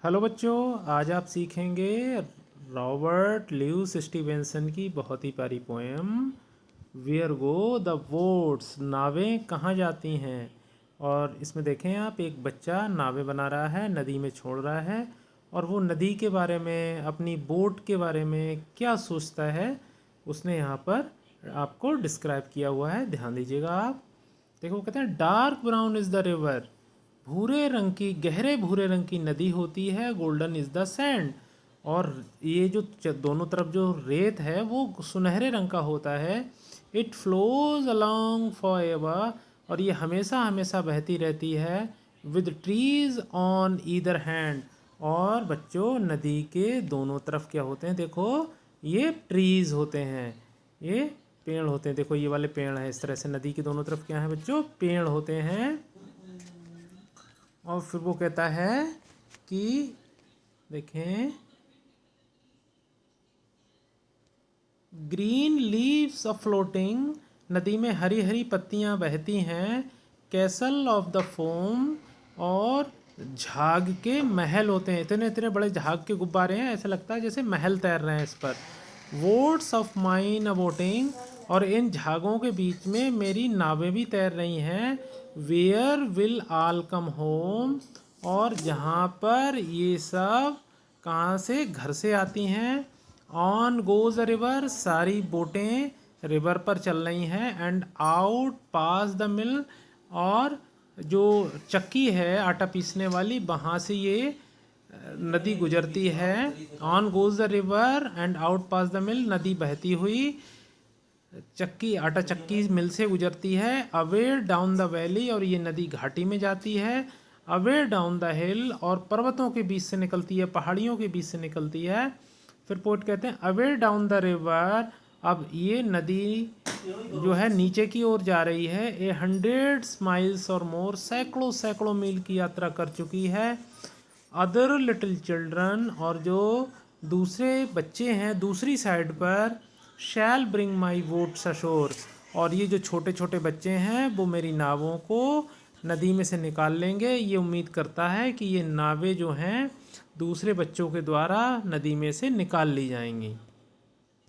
Hello बच्चों, आज आप सीखेंगे रॉबर्ट ल्यूस स्टीवेंसन की बहुत ही प्यारी poem where go the boats. नावें कहाँ जाती हैं। और इसमें देखें आप, एक बच्चा नावें बना रहा है, नदी में छोड़ रहा है, और वो नदी के बारे में, अपनी बोट के बारे में क्या सोचता है उसने यहाँ पर आपको डिस्क्राइब किया हुआ है। ध्यान दीजिएगा आप। देखो, कहते हैं dark brown is the river. भूरे रंग की, गहरे भूरे रंग की नदी होती है। Golden is the sand. और ये जो दोनों तरफ जो रेत है वो सुनहरे रंग का होता है। It flows along for ever. और ये हमेशा हमेशा बहती रहती है। With trees on either hand. और बच्चों, नदी के दोनों तरफ क्या होते हैं, देखो ये ट्रीज होते हैं, ये पेड़ होते हैं। देखो ये वाले पेड़ हैं। इस तरह से नदी के दोनों तरफ क्या है बच्चों, पेड़ होते हैं। और फिर वो कहता है कि देखें, ग्रीन लीव्स ऑफ फ्लोटिंग। नदी में हरी हरी पत्तियां बहती हैं। Castle of the foam. और झाग के महल होते हैं। इतने इतने बड़े झाग के गुब्बारे हैं, ऐसा लगता है जैसे महल तैर रहे हैं इस पर। Votes of mine aborting. और इन झागों के बीच में मेरी नावें भी तैर रही हैं। Where will all come home. और जहाँ पर ये सब कहाँ से, घर से आती हैं। On goes a river. सारी बोटें रिवर पर चल रही हैं। And out pass the mill. और जो चक्की है आटा पीसने वाली, वहाँ से ये नदी गुजरती है। On goes the river and out pass the mill. नदी बहती हुई चक्की, आटा चक्की मिल से गुजरती है। Away down the valley. और ये नदी घाटी में जाती है। अवे डाउन द हिल। और पर्वतों के बीच से निकलती है, पहाड़ियों के बीच से निकलती है। फिर पोएट कहते हैं अवे डाउन द रिवर। अब ये नदी जो है नीचे की ओर जा रही है। 100 माइल्स और मोर। सैकड़ों सैकड़ों मील की यात्रा कर चुकी है। Other little children. और जो दूसरे बच्चे हैं दूसरी साइड पर, शैल ब्रिंग माई बोट्स अशोर। और ये जो छोटे छोटे बच्चे हैं वो मेरी नावों को नदी में से निकाल लेंगे। ये उम्मीद करता है कि ये नावें जो हैं दूसरे बच्चों के द्वारा नदी में से निकाल ली जाएंगी।